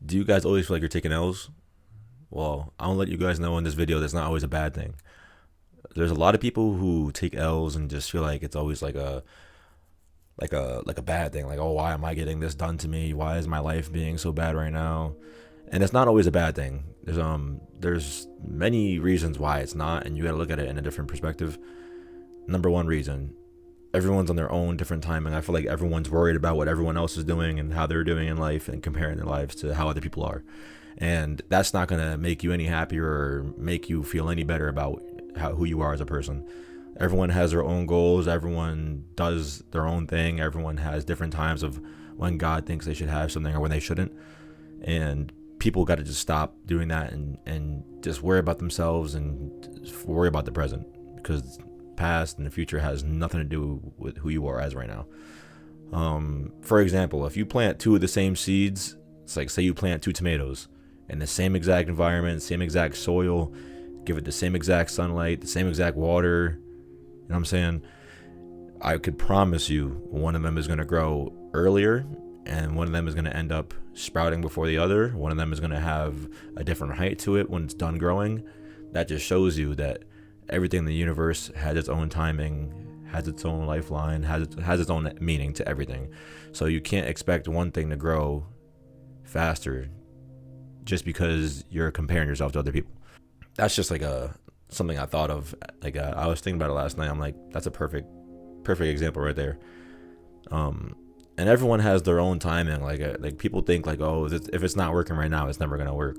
Do you guys always feel like you're taking L's? Well, I'll let you guys know in this video that's not always a bad thing. There's a lot of people who take L's and just feel like it's always like a bad thing. Like, oh, why am I getting this done to me? Why is my life being so bad right now? And it's not always a bad thing. There's many reasons why it's not, and you got to look at it in a different perspective. Number one reason, everyone's on their own different timing. I feel like everyone's worried about what everyone else is doing and how they're doing in life and comparing their lives to how other people are. And that's not going to make you any happier or make you feel any better about who you are as a person. Everyone has their own goals. Everyone does their own thing. Everyone has different times of when God thinks they should have something or when they shouldn't. And people got to just stop doing that and just worry about themselves and worry about the present, because past and the future has nothing to do with who you are as right now. For example, if you plant two of the same seeds, it's like, say you plant two tomatoes in the same exact environment, same exact soil, give it the same exact sunlight, the same exact water. You know what I'm saying? I could promise you one of them is going to grow earlier and one of them is going to end up sprouting before the other. One of them is going to have a different height to it when it's done growing. That just shows you that everything in the universe has its own timing, has its own lifeline, has its own meaning to everything. So you can't expect one thing to grow faster just because you're comparing yourself to other people. That's just like something I thought of. I was thinking about it last night. I'm like, that's a perfect example right there. And everyone has their own timing. Like people think like, oh, if it's not working right now, it's never gonna work.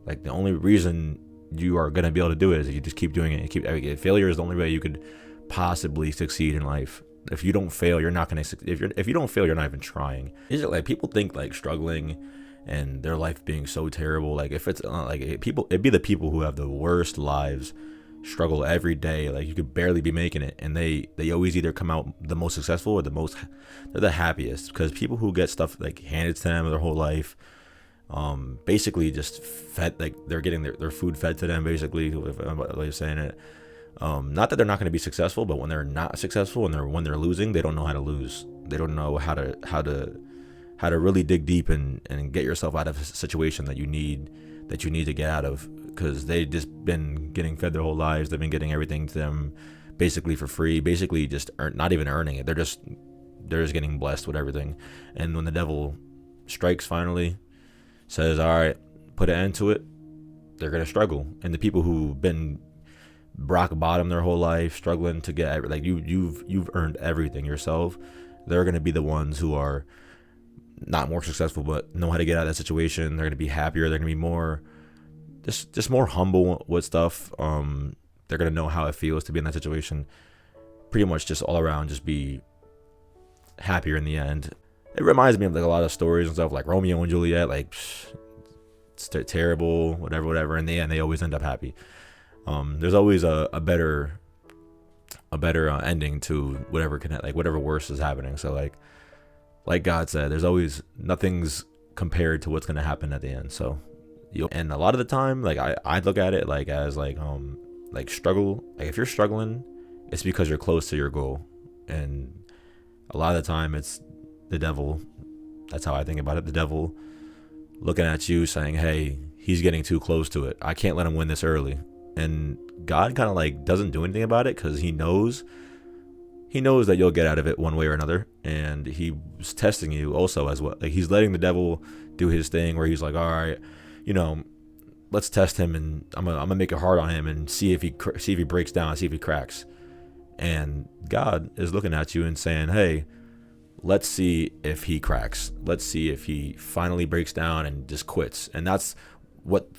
Like, the only reason you are gonna be able to do it is if you just keep doing it. Failure is the only way you could possibly succeed in life. If you don't fail, you're not gonna. If you don't fail, you're not even trying. Is it like people think like struggling and their life being so terrible? Like, if it's it'd be the people who have the worst lives, struggle every day. Like, you could barely be making it, and they always either come out the most successful or they're the happiest. Because people who get stuff like handed to them their whole life, basically just fed, like they're getting their food fed to them, basically, if I'm like saying it. Not that they're not going to be successful, but when they're not successful and when they're losing, they don't know how to lose. They don't know how to really dig deep and get yourself out of a situation that you need to get out of, because they just been getting fed their whole lives. They've been getting everything to them basically for free, basically just not even earning it. They're just getting blessed with everything. And when the devil strikes finally, says, all right, put an end to it, they're gonna struggle. And the people who've been rock bottom their whole life, struggling to get like you've earned everything yourself, they're gonna be the ones who are not more successful but know how to get out of that situation. They're gonna be happier. They're gonna be more just more humble with stuff. They're gonna know how it feels to be in that situation. Pretty much just all around, just be happier in the end. It reminds me of like a lot of stories and stuff, like Romeo and Juliet. Like, it's terrible, whatever. In the end, they always end up happy. There's always a better ending to whatever worse is happening. So like God said, there's always, nothing's compared to what's gonna happen at the end. So and a lot of the time, like I look at it like as like struggle. Like, if you're struggling, it's because you're close to your goal, and a lot of the time it's the devil. That's how I think about it. The devil looking at you saying, hey, he's getting too close to it. I can't let him win this early. And God kind of like doesn't do anything about it, because he knows that you'll get out of it one way or another. And he's testing you also as well. Like, he's letting the devil do his thing where he's like, all right, let's test him, and I'm gonna make it hard on him and see if he breaks down, see if he cracks. And God is looking at you and saying, hey, let's see if he cracks. Let's see if he finally breaks down and just quits. And that's what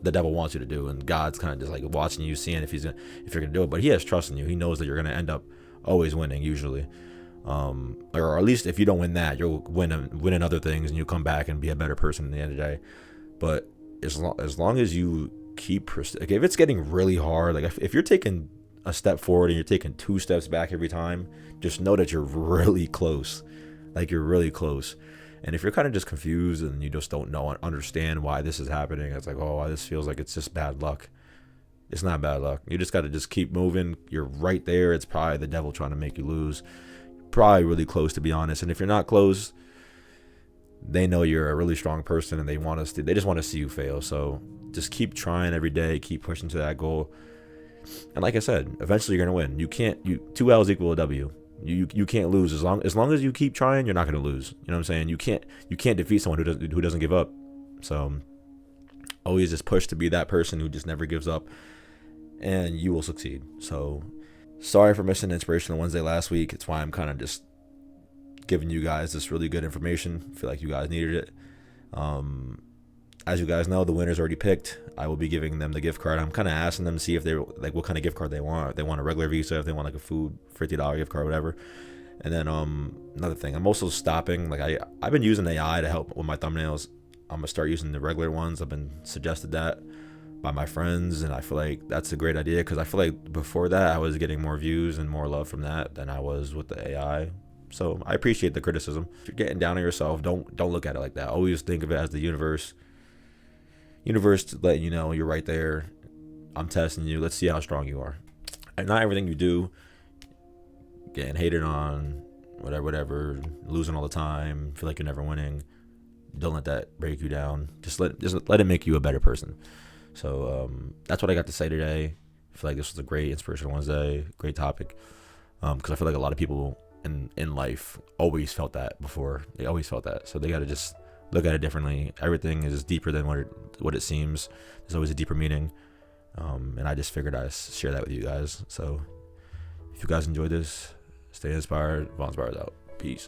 the devil wants you to do. And God's kind of just like watching you, seeing if you're gonna do it. But he has trust in you. He knows that you're gonna end up always winning usually, or at least if you don't win that, you'll win in other things, and you'll come back and be a better person at the end of the day. But as long as you keep like, if it's getting really hard, like if you're taking a step forward and you're taking 2 steps back every time, just know that you're really close. Like, you're really close. And if you're kind of just confused and you just don't understand why this is happening, it's like, oh, this feels like it's just bad luck. It's not bad luck. You just got to just keep moving. You're right there. It's probably the devil trying to make you lose. Probably really close, to be honest. And if you're not close, they know you're a really strong person, and they just want to see you fail. So just keep trying every day, keep pushing to that goal. And like I said, eventually you're gonna win. Two L's equal a W. You can't lose as long as you keep trying. You're not gonna lose. You know what I'm saying? You can't defeat someone who doesn't give up. So always just push to be that person who just never gives up, and you will succeed. So sorry for missing Inspirational Wednesday last week. It's why I'm kind of just giving you guys this really good information. I feel like you guys needed it. As you guys know, the winner's already picked. I will be giving them the gift card. I'm kind of asking them to see if they like what kind of gift card they want. If they want a regular Visa, if they want like a food $50 gift card, whatever. And then another thing, I'm also stopping. Like I've been using AI to help with my thumbnails. I'm gonna start using the regular ones. I've been suggested that by my friends, and I feel like that's a great idea, because I feel like before that I was getting more views and more love from that than I was with the AI. So I appreciate the criticism. If you're getting down on yourself, don't look at it like that. Always think of it as the universe letting you know you're right there. I'm testing you. Let's see how strong you are. And not everything you do, getting hated on, whatever, losing all the time, feel like you're never winning. Don't let that break you down. Just let it make you a better person. So that's what I got to say today. I feel like this was a great Inspirational Wednesday, great topic. Because I feel like a lot of people in life always felt that before. They always felt that. So they got to just look at it differently. Everything is deeper than what it seems. There's always a deeper meaning. And I just figured I'd share that with you guys. So if you guys enjoyed this, stay inspired. Von Inspires out. Peace.